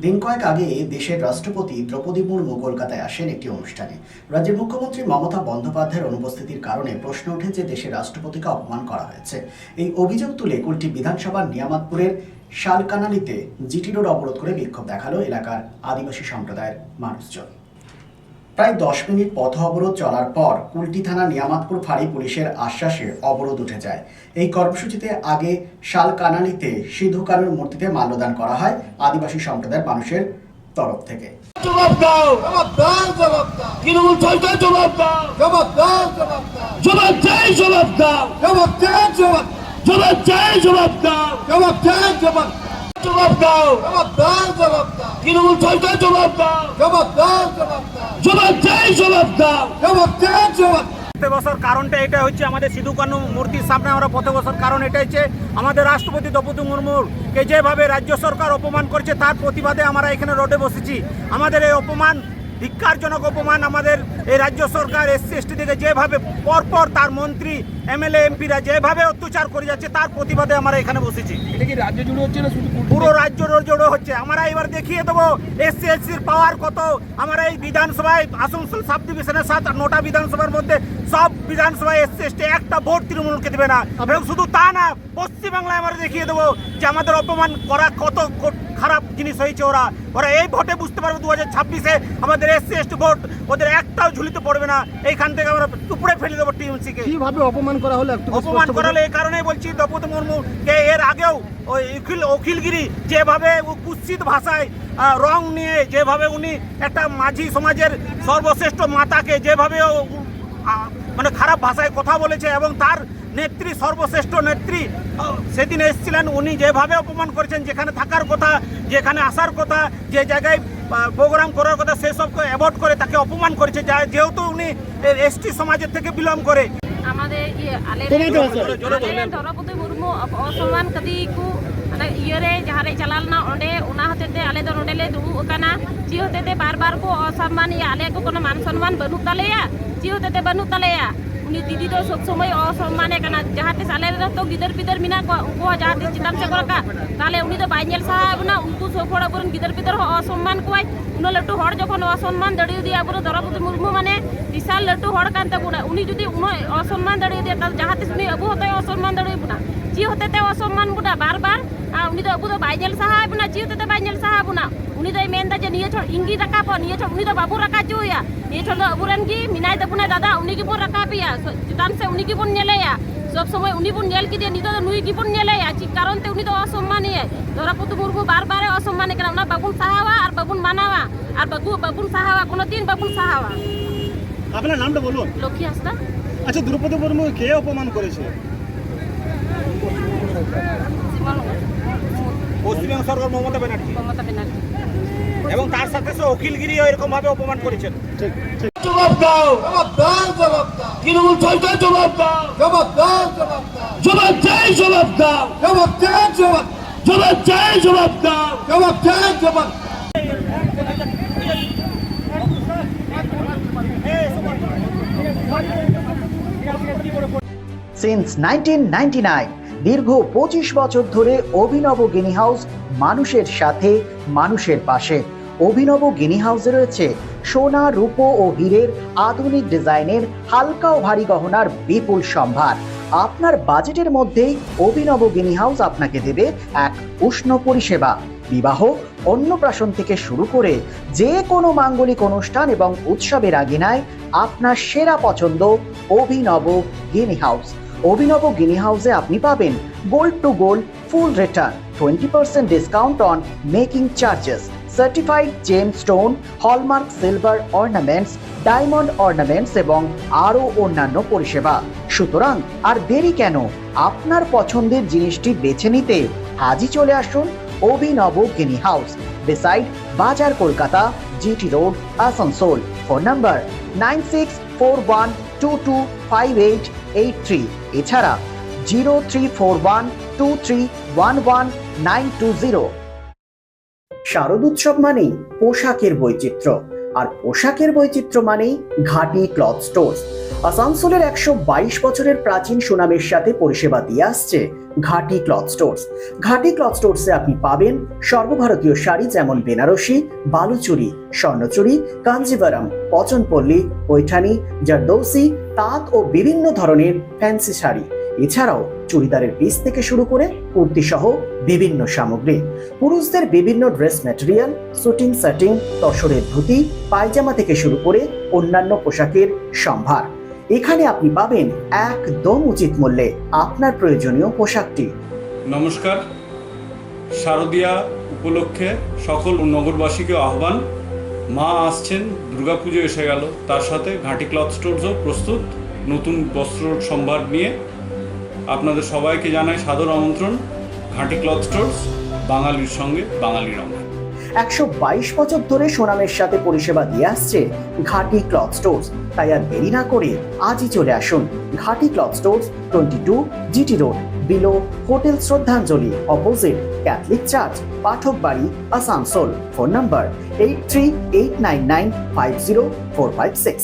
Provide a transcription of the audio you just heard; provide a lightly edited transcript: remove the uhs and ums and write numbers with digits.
দিন কয়েক আগে দেশের রাষ্ট্রপতি দ্রৌপদী মুর্মু কলকাতায় আসেন একটি অনুষ্ঠানে। রাজ্যের মুখ্যমন্ত্রী মমতা বন্দ্যোপাধ্যায়ের অনুপস্থিতির কারণে প্রশ্ন ওঠে যে দেশের রাষ্ট্রপতিকে অপমান করা হয়েছে। এই অভিযোগ তুলে কুলটি বিধানসভার নিয়ামতপুরের শালকানালিতে জিটি রোড অবরোধ করে বিক্ষোভ দেখালো এলাকার আদিবাসী সম্প্রদায়ের মানুষজন। প্রায় 10 মিনিট পথ অবরোধ চলার পর কুলটি থানা নিয়ামতপুর ফাঁড়ি পুলিশের আশ্বাসে অবরোধ উঠে যায়। এই কর্মসূচিতে আগে শালকানালিতে সিধু কানুর মূর্তিতে মাল্যদান করা হয় আদিবাসী সম্প্রদায়ের মানুষের তরফ থেকে। জবাব দাও, জবাব দাও, জবাব দাও। তৃণমূল সরকার জবাব দাও, জবাব দাও, জবাব দাও। জবাব চাই, জবাব দাও, জবাব চাই, জবাব। জবাব চাই, জবাব দাও, জবাব চাই, জবাব। জবাব দাও, জবাব দাও, জবাব দাও। তৃণমূল সরকার জবাব দাও, জবাব দাও, জবাব দাও। জবাব চাই, জবাব দাও, জবাব চাই, জবাব। প্রত্যেক বছর কারণটা এটা হচ্ছে আমাদের সিধু কানু মূর্তির সামনে আমরা প্রত্যেক বছর কারণ এটা হচ্ছে আমাদের রাষ্ট্রপতি দ্রৌপদী মুর্মুকে যেভাবে রাজ্য সরকার অপমান করছে তার প্রতিবাদে আমরা এখানে রোডে বসেছি। আমাদের এই অপমান, ধিক্কারজনক অপমান আমাদের এই রাজ্য সরকার এসসি এসটি থেকে যেভাবে পরপর তার মন্ত্রী এমএলএ এমপিরা যেভাবে অত্যাচার করে যাচ্ছে তার প্রতিবাদে আমরা এখানে বসেছি। এটা কি রাজ্য জুড়ে হচ্ছে না শুধু পুরো রাজ্য জুড়ে হচ্ছে। আমরা এবার দেখিয়ে দেবো এসসি এসটির পাওয়ার কত। আমরা এই বিধানসভায় আসানসোল সাব ডিভিশনের 9টা বিধানসভার মধ্যে সব বিধানসভায় এসসি এসটি একটা ভোট তৃণমূলকে দেবে না। এবং শুধু তা না, পশ্চিমবাংলায় আমরা দেখিয়ে দেবো যে আমাদের অপমান করা কত খারাপ জিনিস হয়েছে। ওরা এই ভোটে বুঝতে পারবে 2026-এ আমাদের এসসি এসটি ভোট ওদের একটাও ঝুলিতে পড়বে না। এইখান থেকে আমরা টুকরে ফেলে দেবো টিএমসিকে। কিভাবে অপমান করা হলো একটু অপমান করালে এই কারণেই বলছি, দ্রৌপদী মুর্মুকে এর আগেও ওই অখিলগিরি যেভাবে কুৎসিত ভাষায় রং নিয়ে যেভাবে উনি একটা মাঝি সমাজের সর্বশ্রেষ্ঠ মাতাকে যেভাবে মানে খারাপ ভাষায় কথা বলেছে এবং তার নেত্রী, সর্বশ্রেষ্ঠ নেত্রী সেদিন এসেছিলেন, উনি যেভাবে অপমান করেছেন, যেখানে থাকার কথা, যেখানে আসার কথা, যে জায়গায় প্রোগ্রাম করার কথা সেসবকে অ্যাভয়েড করে তাকে অপমান করেছে, যেহেতু উনি এসটি সমাজের থেকে বিলং করে। আমাদের দ্রৌপদী মুর্মু অসম্মান কদি কু ইয়ে যাহারে চালালনা ওঁडे ওনা হতেতে আলে দ নোডেলে দুড়ুব কানা জি হতেতে বারবার কো অসম্মান আলে কো কোনো মান সম্মান বানু তালেয়া জি হতেতে বানু তালেয়া উনি দিদি তো সব সময় অসম্মানে কানা যাহাতে সালে তো গিদর পিদর মিনা উনকো যাহাতে চিতাম সে করকা তাহলে উনি তো বাইঞ্জেল সাহেব না উনকু সব হড় বরন গিদর পিদর অসম্মান কোয় উনো লটু হড় যখন অসম্মান দড়িয়ে দিয়ে আবুর দ্রৌপদী মুর্মু মানে বিশাল লটু হড় কান্তা বুনা উনি যদি উনো অসম্মান দড়িয়ে দিয়ে তাহলে যাহাতে শুনি আবু হতে অসম্মান দড়িয়ে বুনা জি হতে অসম্মান বুনা বারবার উনি তো আবু তো বাইঞ্জেল সাহেব না জি হতে বাইঞ্জেল সাহেব না উনি তো মেন যে নিয়ে ছোট ইঙ্গি রাখা পো নিয়ে ছোট উনি তো বাবু রাখা চুয়া নিয়ে ছোট আবুরেন কি মিনাই দপুনা দাদা উনি কি বন রাখা পিয়া চিতাম সে উনি কি বন নেলেয়া সব সময় উনি বন নেল কি দিয়ে নিতো নুই কি বন নেলেয়া কারণ তে উনি তো অসম্মানীয় দ্রৌপদী মুর্মু বারবার অসম্মানে কেন না বাবুন সাহাওয়া আর বাবুন মানাওয়া আর বাবুন সাহাওয়া কোনোদিন বাবুন সাহাওয়া। আপনার নামটা বলুন। লক্ষ্মী হাসদা। আচ্ছা, দ্রৌপদী মুর্মু কে অপমান করেছে? পশ্চিমবঙ্গ সরকার মমতা ব্যানার্জি এবং তার সাথে সে অখিলগিরি এরকম ভাবে অপমান করেছেন। জবাব দাও, জবাব দাও, জবাব দাও। তৃণমূল সরকার জবাব দাও, জবাব দাও, জবাব দাও। জবাব চাই, জবাব দাও, জবাব চাই, জবাব। জবাব চাই, জবাব দাও, জবাব চাই, জবাব। সিন্স 1999 দীর্ঘ 25 বছর ধরে অভিনব গিনি হাউস মানুষের সাথে, মানুষের পাশে। অভিনব গিনি হাউসে রয়েছে সোনা, রূপো ও হীরের আধুনিক ডিজাইনের হালকা ও ভারী গহনার বিপুল সম্ভার। আপনার বাজেটের মধ্যেই অভিনব গিনি হাউস আপনাকে দেবে এক উষ্ণ পরিষেবা। বিবাহ, অন্নপ্রাশন থেকে শুরু করে যে কোনো মাঙ্গলিক অনুষ্ঠান এবং উৎসবের আগিনায় আপনার সেরা পছন্দ অভিনব গিনি হাউস। অভিনব গিনি হাউসে আপনি পাবেন gold to gold full return, 20% discount on making charges, certified gem stone, hallmark silver ornaments, diamond ornaments এবং আরও অন্যান্য পরিষেবা। সুতরাং আর দেরি কেন? আপনার পছন্দের জিনিসটি বেছে নিতে আজই চলে আসুন অভিনব গিনি হাউস, বিসাইড বাজার, Kolkata, GT road, Asansol. Phone number 9641225883, এছাড়া 0341231190। শারদ উৎসব মানেই পোশাকের বৈচিত্র্য, আর পোশাকের বৈচিত্র্য মানেই ঘাটি ক্লথ স্টোর্স। আসানসোলের 122 বছরের প্রাচীন সুনামের সাথে পরিষেবা দিয়ে আসছে ঘাটি ক্লথ স্টোর্স। ঘাটি ক্লথ স্টোর্সে আপনি পাবেন সর্বভারতীয় শাড়ি যেমন বেনারসি, বালুচুরি, স্বর্ণচুরি, কাঞ্জিভারাম, পচনপল্লী, পৈঠানি, জারদৌসি, তাঁত ও বিভিন্ন ধরনের ফ্যান্সি শাড়ি। এছাড়াও চুড়িদারের পিস থেকে শুরু করে কুর্তি সহ বিভিন্ন সামগ্রী, পুরুষদের বিভিন্ন ড্রেস ম্যাটেরিয়াল, শুটিং সেটিং, তসরের ধুতি, পায়জামা থেকে শুরু করে অন্যান্য পোশাকের সম্ভার। এখানে আপনি পাবেন একদম উচিত মূল্যে আপনার প্রয়োজনীয় পোশাকটি। নমস্কার, শারদীয়া উপলক্ষে সকল নগরবাসীকে আহ্বান। মা আসছেন, দুর্গাপুজো এসে গেল, তার সাথে ঘাটি ক্লথ স্টোরসও প্রস্তুত নতুন বস্ত্র সম্ভার নিয়ে। আপনাদের সবাইকে জানাই সাদর আমন্ত্রণ। ঘাটি ক্লথ স্টোরস, বাঙালির সঙ্গে বাঙালির রঙ। 122 বছর ধরে সুনামের সাথে পরিষেবা দিয়ে আসছে ঘাটি ক্লথ স্টোর্স। তাই আর দেরি না করে আজই চলে আসুন ঘাটি cloth stores, 22 GT road, below hotel শ্রদ্ধাঞ্জলি, অপোজিট ক্যাথলিক চার্চ, পাঠক বাড়ি, আসানসোল। Phone number 8389950456।